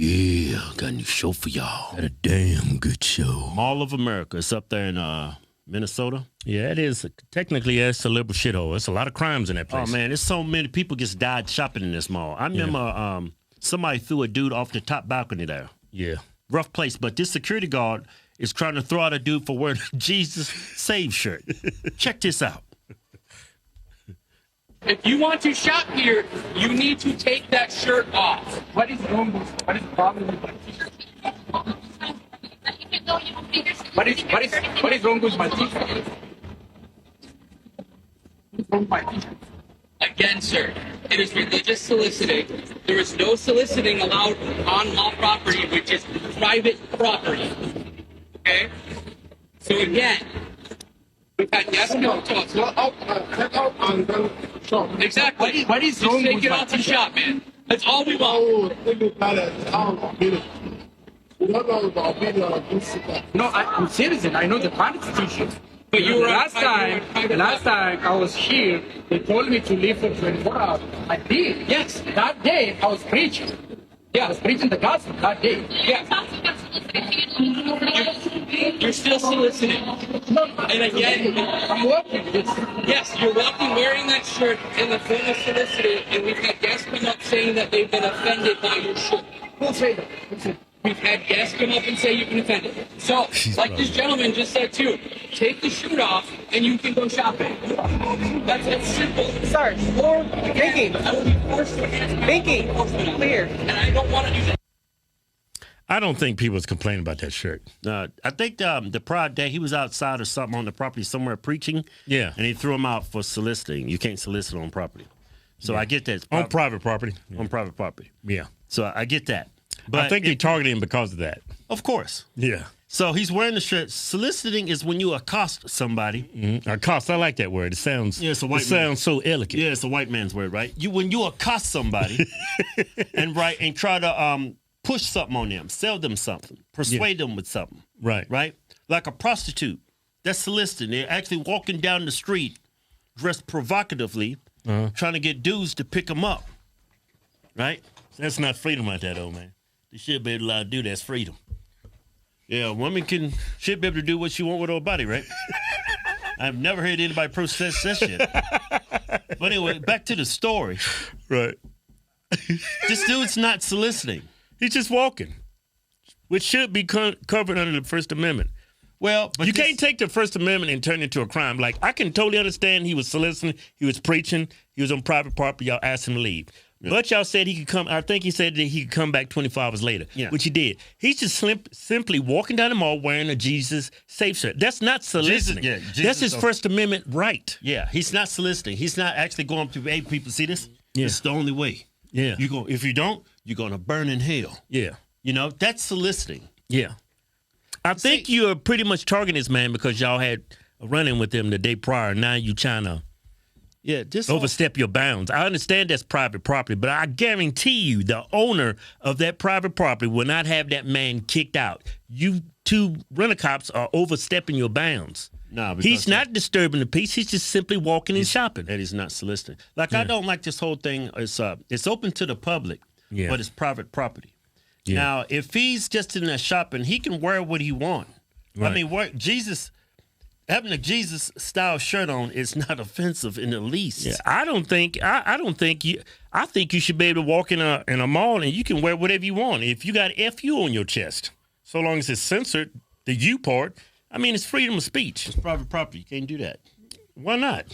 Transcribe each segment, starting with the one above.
Yeah, got a new show for y'all. Got a damn good show. Mall of America. It's up there in Minnesota. Yeah, it is. Technically, it's a liberal shithole. It's a lot of crimes in that place. Oh, man, there's so many people just died shopping in this mall. I remember somebody threw a dude off the top balcony there. Yeah. Rough place. But this security guard is trying to throw out a dude for wearing a Jesus Save shirt. Check this out. If you want to shop here, you need to take that shirt off. What is wrong with what is the problem with my t-shirt? What is wrong with my t-shirt? What is wrong with my t-shirt? Again, sir, it is religious soliciting. There is no soliciting allowed on mall property, which is private property. Okay? So again, we've had guests come to us. Exactly. What is wrong? Just take it out to shop, man. That's all we want. No, I'm citizen. I know the Constitution. But you were last time I was here, they told me to leave for 24 hours. I did. Yes, that day I was preaching. Yeah, I was preaching the gospel that day. Yeah. You're still soliciting. And again, I'm walking. Yes, you're walking wearing that shirt in the form of soliciting, and we've had guests come up saying that they've been offended by your shirt. Who'll say that? We've had guests come up and say you've been offended. So, like this gentleman just said too, take the shirt off and you can go shopping. That's simple. Sir, or Binky. I will be forced to answer. Binky, clear. And I don't want to do that. I don't think people was complaining about that shirt. I think the Pride Day, he was outside or something on the property somewhere preaching. Yeah. And he threw him out for soliciting. You can't solicit on property. So I get that. On private property. On private property. Yeah. So I get that. But I think they targeted him because of that. Of course. Yeah. So he's wearing the shirt. Soliciting is when you accost somebody. Mm-hmm. Accost, I like that word. It sounds sounds so elegant. Yeah, it's a white man's word, right? When you accost somebody and try to push something on them, sell them something, persuade them with something. Right? Like a prostitute. That's soliciting. They're actually walking down the street dressed provocatively, trying to get dudes to pick them up. Right? That's not freedom like that, old man. They should be allowed to do that's freedom. Yeah, a woman should be able to do what she want with her body, right? I've never heard anybody protest that shit. But anyway, back to the story. Right. This dude's not soliciting. He's just walking, which should be covered under the First Amendment. Well, but you can't take the First Amendment and turn it into a crime. Like, I can totally understand he was soliciting, he was preaching, he was on private property, y'all asked him to leave. Yeah. But y'all said he could come, I think he said that he could come back 24 hours later, which he did. He's just simply walking down the mall wearing a Jesus Save shirt. That's not soliciting. Jesus, that's his First Amendment right. Yeah, he's not soliciting. He's not actually going to, hey, people, see this? Yeah. It's the only way. Yeah. If you don't, you're going to burn in hell. Yeah. You know, that's soliciting. Yeah. I think you're pretty much targeting this man because y'all had a run-in with him the day prior. Now you trying to overstep your bounds. I understand that's private property, but I guarantee you the owner of that private property will not have that man kicked out. You two rent-a-cops are overstepping your bounds. No, he's not disturbing the peace. He's just simply walking and shopping. And he's not soliciting. Like, I don't like this whole thing. It's open to the public, but it's private property. Yeah. Now, if he's just in there shopping, he can wear what he wants. Right. I mean, having a Jesus-style shirt on is not offensive in the least. Yeah, I think you should be able to walk in a mall and you can wear whatever you want. If you got FU on your chest, so long as it's censored, the U part, I mean, it's freedom of speech. It's private property. You can't do that. Why not?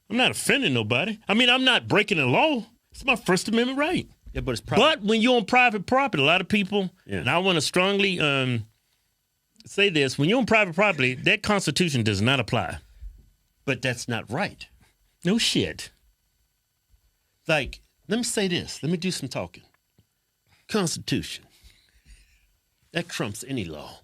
I'm not offending nobody. I mean, I'm not breaking the law. It's my First Amendment right. Yeah, but it's private. But when you're on private property, a lot of people, and I want to strongly say this, when you're on private property, that Constitution does not apply. But that's not right. No shit. Like, let me say this. Let me do some talking. Constitution. That trumps any law.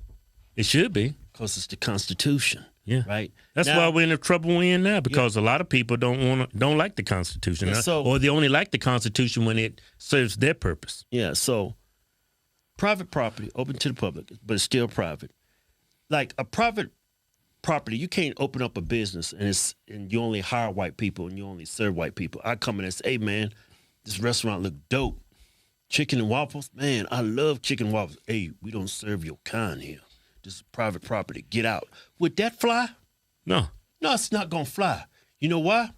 It should be. Because it's the Constitution. Yeah. Right? That's why we're in the trouble we're in now, because a lot of people don't like the Constitution. Or they only like the Constitution when it serves their purpose. Yeah, so private property, open to the public, but it's still private. Like a private property, you can't open up a business and you only hire white people and you only serve white people. I come in and say, hey man, this restaurant look dope. Chicken and waffles? Man, I love chicken and waffles. Hey, we don't serve your kind here. This is private property. Get out. Would that fly? No. No, it's not going to fly. You know why?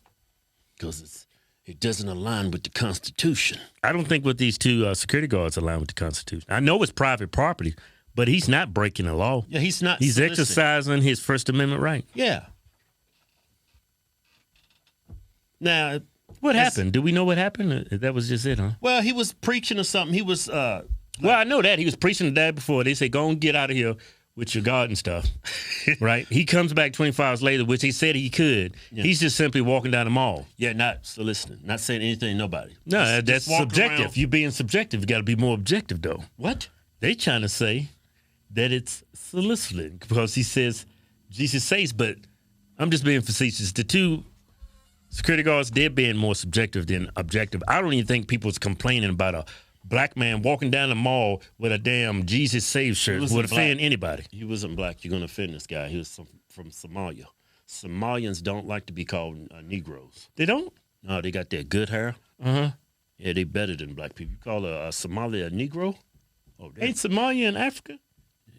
Because it doesn't align with the Constitution. I don't think with these two security guards align with the Constitution. I know it's private property, but he's not breaking the law. Yeah, he's not. He's exercising his First Amendment right. Yeah. Now, what happened? Do we know what happened? That was just it, huh? Well, he was preaching or something. He was. Well, I know that. He was preaching the day before. They said, go and get out of here with your garden stuff. Right? He comes back 24 hours later, which he said he could. Yeah. He's just simply walking down the mall. Yeah, not soliciting, not saying anything to nobody. No, that's subjective. Around. You being subjective, you got to be more objective, though. What? They trying to say that it's soliciting because he says, Jesus says, but I'm just being facetious. The two security guards, they're being more subjective than objective. I don't even think people's complaining about a black man walking down the mall with a damn Jesus Save shirt would offend anybody. He wasn't black. You're going to offend this guy. He was from Somalia. Somalians don't like to be called Negroes. They don't? No, they got that good hair. Uh-huh. Yeah, they better than black people. You call a Somali a Negro? Oh, ain't Somalia in Africa?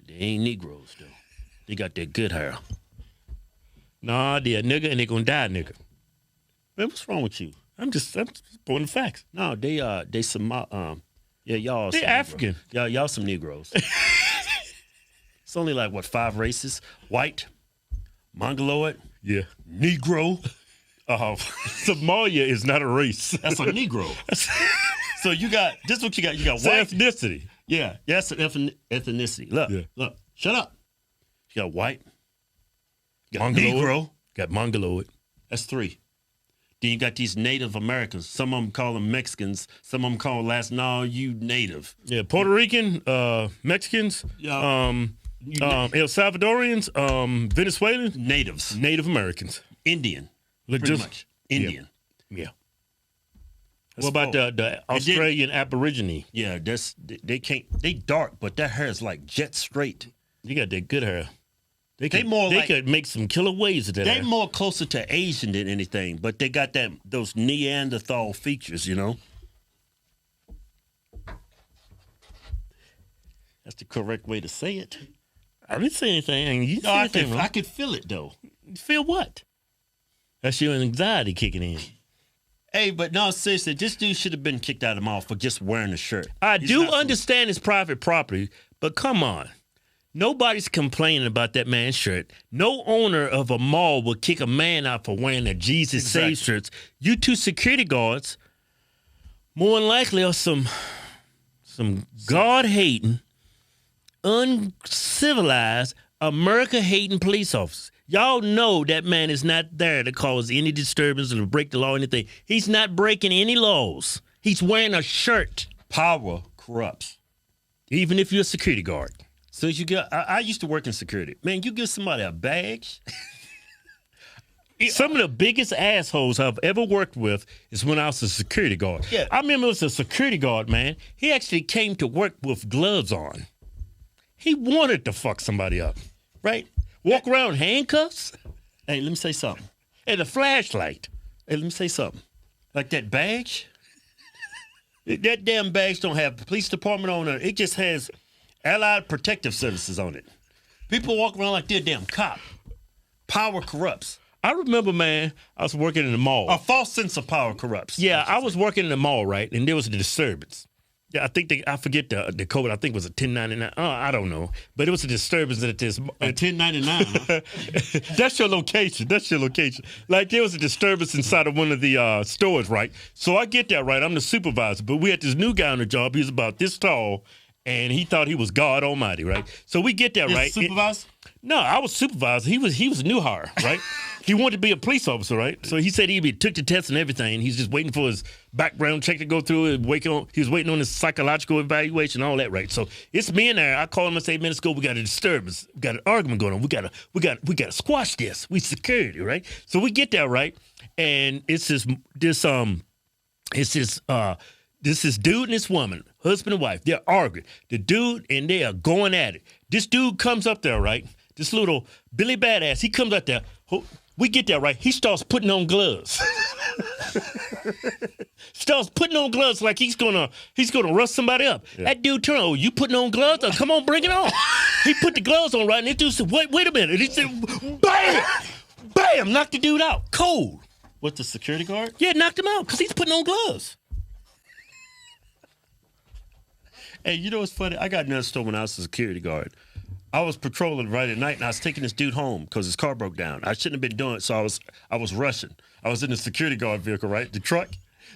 They ain't Negroes, though. They got that good hair. Nah, they're a nigga and they going to die nigga. Man, what's wrong with you? I'm just pointing facts. No, they yeah, y'all. They African. Y'all some Negroes. It's only like, what, 5 races? White, Mongoloid, yeah, Negro. Somalia is not a race. That's a Negro. So you got, this is what you got. You got it's white. ethnicity. Yeah, that's an ethnicity. Look, shut up. You got white. You got Mongoloid. Negro. Got Mongoloid. That's 3. Then you got these Native Americans. Some of them call them Mexicans. Some of them call you Native. Yeah, Puerto Rican, Mexicans, El Salvadorians, Venezuelans. Natives. Native Americans. Indian. Pretty much. Indian. Yeah. What about the Australian Aborigine? Yeah, they dark, but that hair is like jet straight. You got that good hair. They could make some killer waves of that. They're more closer to Asian than anything, but they got those Neanderthal features, you know. That's the correct way to say it. I didn't say anything. I could feel it though. Feel what? That's your anxiety kicking in. Hey, but no, seriously, this dude should have been kicked out of the mall for just wearing a shirt. I do understand it's private property, but come on. Nobody's complaining about that man's shirt. No owner of a mall would kick a man out for wearing a Jesus Save shirts. You two security guards, more than likely, are some God-hating, uncivilized, America-hating police officers. Y'all know that man is not there to cause any disturbance or to break the law or anything. He's not breaking any laws. He's wearing a shirt. Power corrupts. Even if you're a security guard. So I used to work in security. Man, you give somebody a badge. Some of the biggest assholes I've ever worked with is when I was a security guard. Yeah. I remember it was a security guard, man. He actually came to work with gloves on. He wanted to fuck somebody up, right? Walk around in handcuffs. Hey, let me say something. And a flashlight. Hey, let me say something. Like that badge, that damn badge don't have the police department on it. It just has Allied Protective Services on it. People walk around like they're a damn cop. Power corrupts. I remember, man, I was working in the mall. A false sense of power corrupts. Yeah, I was working in the mall, right? And there was a disturbance. Yeah, I forget the code. I think it was a 1099. I don't know. But it was a disturbance at this. A 1099, huh? That's your location. Like, there was a disturbance inside of one of the stores, right? So I get that right. I'm the supervisor. But we had this new guy on the job. He was about this tall. And he thought he was God Almighty, right? So we get that, right? Supervisor? No, I was supervisor. He was a new hire, right? He wanted to be a police officer, right? So he said he took the test and everything. He's just waiting for his background check to go through. He was waiting on his psychological evaluation, all that, right? So it's me in there. I call him and say, "Let's go. We got a disturbance. We got an argument going on. We got to squash this. We security, right?" So we get there, right? And it's this dude and this woman, husband and wife. They're arguing. The dude and they are going at it. This dude comes up there, right? This little Billy Badass, he comes up there. We get there, right? He starts putting on gloves. Starts putting on gloves like he's gonna rush somebody up. Yeah. That dude turned, oh, you putting on gloves? Oh, come on, bring it on. He put the gloves on right, and the dude said, wait a minute. And he said, bam! Bam! Knocked the dude out. Cold. What, the security guard? Yeah, knocked him out because he's putting on gloves. Hey, you know what's funny? I got another story when I was a security guard. I was patrolling right at night, and I was taking this dude home because his car broke down. I shouldn't have been doing it, so I was rushing. I was in the security guard vehicle, right, the truck.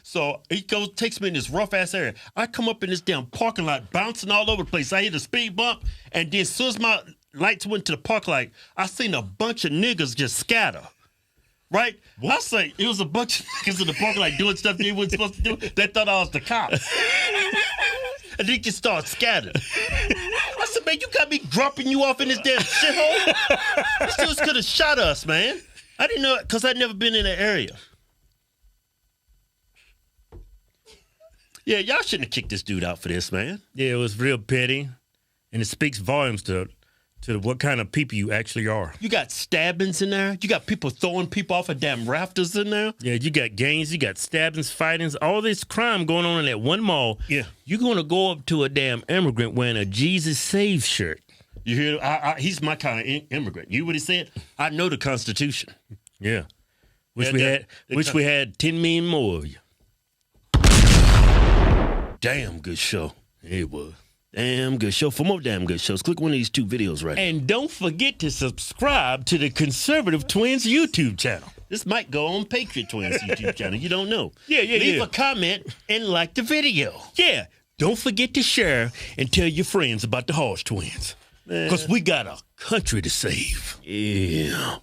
So he takes me in this rough-ass area. I come up in this damn parking lot, bouncing all over the place. I hit a speed bump, and then as soon as my lights went to the parking lot, I seen a bunch of niggas just scatter. Right? What? I say, it was a bunch of niggas in the parking lot doing stuff they weren't supposed to do. They thought I was the cops. And they just start scattering. I said, man, you got me dropping you off in this damn shithole? These dudes could have shot us, man. I didn't know it because I'd never been in the area. Yeah, y'all shouldn't have kicked this dude out for this, man. Yeah, it was real petty. And it speaks volumes to what kind of people you actually are. You got stabbings in there. You got people throwing people off of damn rafters in there. Yeah, you got gangs, you got stabbings, fightings, all this crime going on in that one mall. Yeah. You're going to go up to a damn immigrant wearing a Jesus Saves shirt. You hear? He's my kind of immigrant. You what he said? I know the Constitution. Yeah. Wish we had 10 million more of you. Damn good show. It was. Damn good show. For more damn good shows, click one of these 2 videos right now. And don't forget to subscribe to the Conservative Twins YouTube channel. This might go on Patriot Twins YouTube channel. You don't know. Yeah. Leave a comment and like the video. Yeah. Don't forget to share and tell your friends about the Hodgetwins. Because we got a country to save. Yeah.